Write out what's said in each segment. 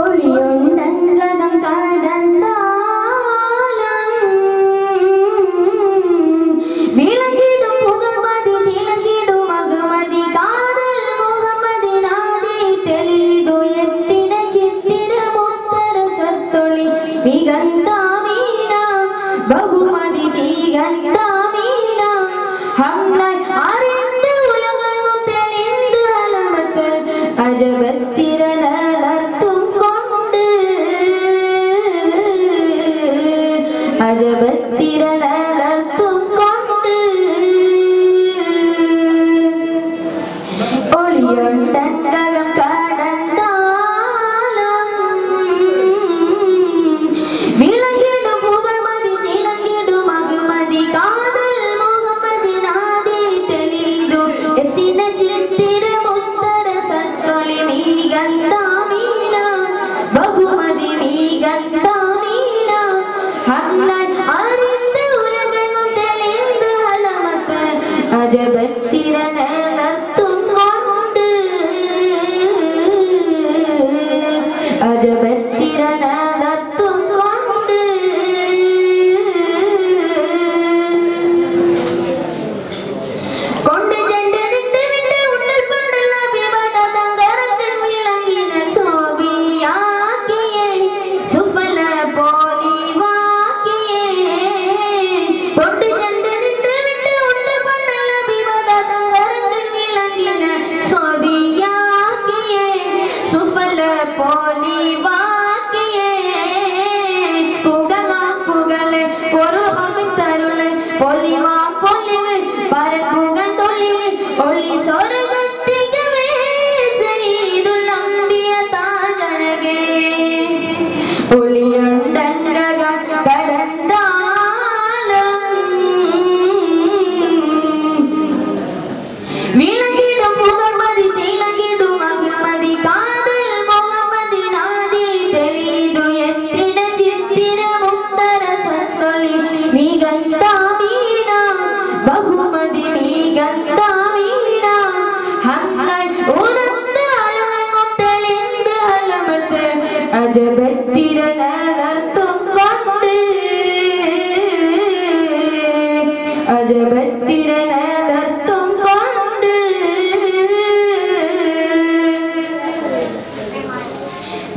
ഒളിയുണ്ടങ്കകം കടന്നാലും വിളങ്ങിടും പുകമതി തിളങ്ങിടും അഹമ്മദി കാതൽ മുഹമ്മദിനാദി തെളിതു എത്തിന ചിത്തിര മുത്തര സത്തൊളി മികന്താമീന ബഹുമതി തീകന്താമീന ഹംലായി അറിந்து ഉലകങ്ങും തെളിந்து അലമത്ത് അജബത്തിരന അജബത്തിരനർത്തും കൊണ്ട് ഒളിയുണ്ടങ്കകം കടന്നാലും വിളങ്ങിടും പുകമതി തിളങ്ങിടും അഹമ്മദി കാതൽ മുഹമ്മദിനാദി തെളിതു എത്തിന ചിത്തിര മുത്തര സത്തൊളി മീകന്താമീന ബഹുമതി മീകന്താമീന ഹംലായി അറിந்து ഉലകങ്ങും തെളിந்து അലമത്ത് അജബത്തിരനർത്തും കൊണ്ട് അജബത്തിരനർത്തും കൊണ്ട് കൊണ്ട് ചെണ്ടിട്ട് വിട്ട് ഉള്ളിൽ പണ്ടുള്ള വിമത തങ്കരത്തിൽ വിളങ്ങിന സോബിയാക്കിയേ സുഫല പോലി ഒളിയുണ്ടങ്കകം കടന്നാലും വിളങ്ങിടും പുകമതി തിളങ്ങിടും അഹമ്മദി കാതൽ മുഹമ്മദിനാദി തെളിതു എത്തിന ചിത്തിര മുത്തര സത്തൊളി മികന്താമീന ബഹുമതി മീകന്താമീന ഹംലായി ഉറന്ന് അലവങ്ങും തെളിந்து അലമത്ത് അജബത്തിരനർത്തും കൊണ്ട് അജബത്തിരനർത്തും കൊണ്ട്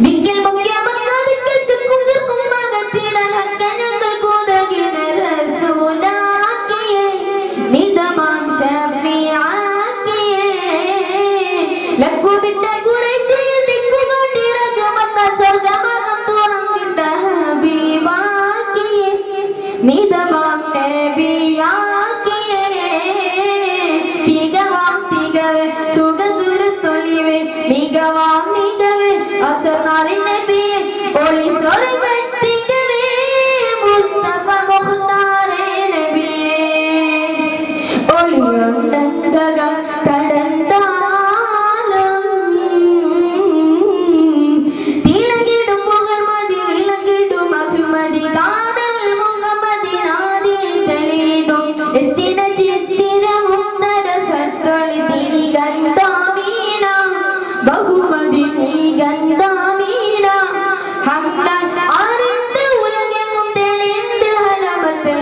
വിക്കൽ മുഖ്യമക്കാതിക്കൽ സുക്കും ദുർക്കും ഭാഗത്തിടൽ ഹക്കനങ്ങൾ കൂതകിന റസൂലാക്കിയേ മിതമാം ഷഫീആക്കിയേ ലക്കുവിട്ട ഖുറൈശിൽ ദിക്കുകൊണ്ടിറങ്ങുമെന്ന സ്വർഗമാർഗം തുറന്നിട്ട ഹബീബാക്കിയേ മിതമാം നബിയാക്കിയേ തികവാം തികവ് സുഖസുരത്തൊളിവ് മികവാം മികവ് അസർനാളിൻ നബിയെ ഒളി സ്വർഗത്തികവേ മുസ്തഫ മുഖ്താറേ നബിയേ ഒളിയുണ്ടങ്കകം കടന്നാലും തിളങ്ങിടും പുകമതി വിളങ്ങിടും അഹമ്മദി കാതൽ മുഹമ്മദിനാദി തെളിതു എത്തിന ചിത്തിര മുത്തര സത്തൊളി തീകന്താമീന ബഹുമതി മീകന്താമീന ഹംലായി അറിந்து ഉലകങ്ങും തെളിந்து അലമത്ത്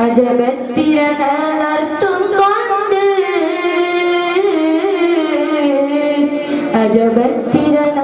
അജബത്തിരനർത്തും കൊണ്ട് അജബത്തിരന